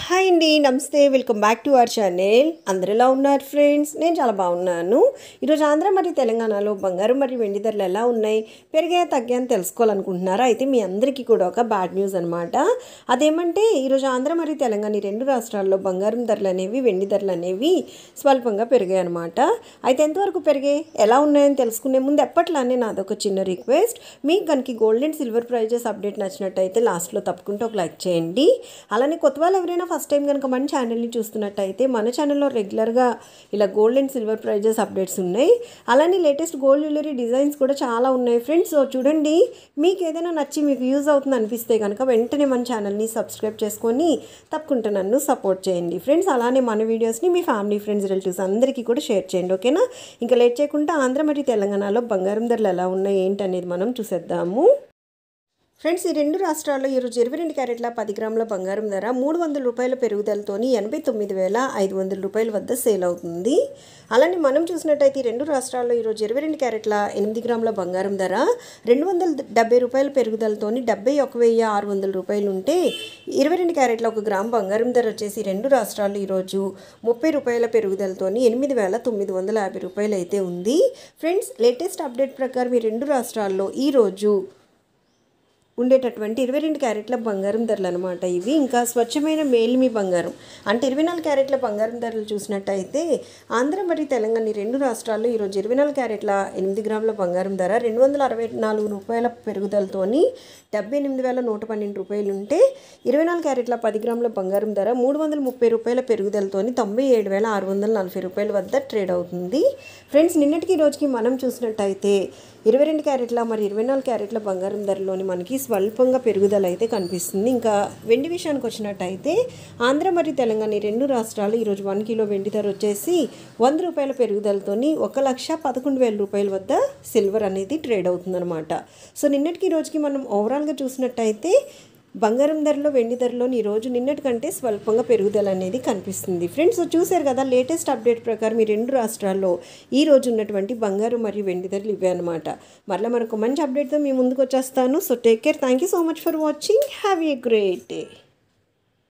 Hi అండి, నమస్తే. Welcome back to our channel. అందరు ఎలా ఉన్నారు ఫ్రెండ్స్? నేను చాలా బాగున్నాను. ఈరోజు ఆంధ్ర మరియు తెలంగాణలో బంగారం మరియు వెండి ధరలు ఎలా ఉన్నాయి, పెరిగాయా తగ్గాయని తెలుసుకోవాలనుకుంటున్నారా? అయితే మీ అందరికీ కూడా ఒక బ్యాడ్ న్యూస్ అనమాట. అదేమంటే ఈరోజు ఆంధ్ర మరియు తెలంగాణ ఈ రెండు రాష్ట్రాల్లో బంగారం ధరలు అనేవి, వెండి ధరలు అనేవి స్వల్పంగా పెరిగాయి అనమాట. అయితే ఎంతవరకు పెరిగాయి, ఎలా ఉన్నాయని తెలుసుకునే ముందు ఎప్పట్లానే నాదొక చిన్న రిక్వెస్ట్. మీకు కనుక gold and silver prizes update నచ్చినట్టయితే లాస్ట్లో తప్పకుండా ఒక లైక్ చేయండి. అలానే కొత్త వాళ్ళు ఎవరైనా ఫస్ట్ టైం కనుక మన ఛానల్ని చూస్తున్నట్టయితే మన ఛానల్లో రెగ్యులర్గా ఇలా gold and silver prizes updates ఉన్నాయి. అలానే లేటెస్ట్ గోల్డ్ జ్యువెలరీ డిజైన్స్ కూడా చాలా ఉన్నాయి ఫ్రెండ్స్. సో చూడండి, మీకు ఏదైనా నచ్చి మీకు యూజ్ అవుతుంది అనిపిస్తే కనుక వెంటనే మన ఛానల్ని సబ్స్క్రైబ్ చేసుకొని తప్పకుండా నన్ను సపోర్ట్ చేయండి ఫ్రెండ్స్. అలానే మన వీడియోస్ని మీ ఫ్యామిలీ, ఫ్రెండ్స్, రిలేటివ్స్ అందరికీ కూడా షేర్ చేయండి, ఓకేనా? ఇంకా లేట్ చేయకుండా ఆంధ్ర మరియు తెలంగాణలో బంగారం ధరలు ఎలా ఉన్నాయి ఏంటనేది మనం చూసేద్దాము. ఫ్రెండ్స్, ఈ రెండు రాష్ట్రాల్లో ఈరోజు 22 క్యారెట్ల 10 గ్రాముల బంగారం ధర 300 రూపాయల పెరుగుదలతోని 89,500 రూపాయల వద్ద సేల్ అవుతుంది. అలానే మనం చూసినట్టయితే ఈ రెండు రాష్ట్రాల్లో ఈరోజు 22 క్యారెట్ల 8 గ్రాముల బంగారం ధర 270 రూపాయల పెరుగుదలతోని 71,600 రూపాయలు ఉంటే, 22 క్యారెట్ల 1 గ్రామ్ బంగారం ధర వచ్చేసి రెండు రాష్ట్రాల్లో ఈరోజు 30 రూపాయల పెరుగుదలతోని 8,950 రూపాయలు అయితే ఉంది. ఫ్రెండ్స్, లేటెస్ట్ అప్డేట్ ప్రకారం ఈ రెండు రాష్ట్రాల్లో ఈరోజు ఉండేటటువంటి 22 క్యారెట్ల బంగారం ధరలు అనమాట ఇవి. ఇంకా స్వచ్ఛమైన మేలిమి బంగారం అంటే 24 క్యారెట్ల బంగారం ధరలు చూసినట్టయితే ఆంధ్ర మరియు తెలంగాణ ఈ రెండు రాష్ట్రాల్లో ఈరోజు 24 క్యారెట్ల 8 గ్రాముల బంగారం ధర 264 రూపాయల పెరుగుదలతోని 78,112 రూపాయలు ఉంటే, 24 క్యారెట్ల 10 గ్రాముల బంగారం ధర 330 రూపాయల పెరుగుదలతోని 97,640 రూపాయల వద్ద ట్రేడ్ అవుతుంది. ఫ్రెండ్స్, నిన్నటికి రోజుకి మనం చూసినట్టయితే 22 క్యారెట్ల మరి 24 క్యారెట్ల బంగారం ధరలోని మనకి స్వల్పంగా పెరుగుదల అయితే కనిపిస్తుంది. ఇంకా వెండి విషయానికి వచ్చినట్టయితే ఆంధ్ర మరియు తెలంగాణ ఈ రెండు రాష్ట్రాలు ఈరోజు 1 కిలో వెండి ధర వచ్చేసి 100 రూపాయల పెరుగుదలతోని 1,11,000 రూపాయల వద్ద సిల్వర్ అనేది ట్రేడ్ అవుతుందన్నమాట. సో నిన్నటికి రోజుకి మనం ఓవరాల్గా చూసినట్టయితే బంగారం ధరలో, వెండి ధరలో ఈరోజు నిన్నటి కంటే స్వల్పంగా పెరుగుదల అనేది కనిపిస్తుంది. ఫ్రెండ్స్, చూశారు కదా, లేటెస్ట్ అప్డేట్ ప్రకారం ఈ రెండు రాష్ట్రాల్లో ఈ రోజు ఉన్నటువంటి బంగారం మరియు వెండి ధరలు ఇవే అనమాట. మరలా మరొక మంచి అప్డేట్తో మీ ముందుకు వచ్చేస్తాను. So take care. Thank you so much for watching. Have a great day.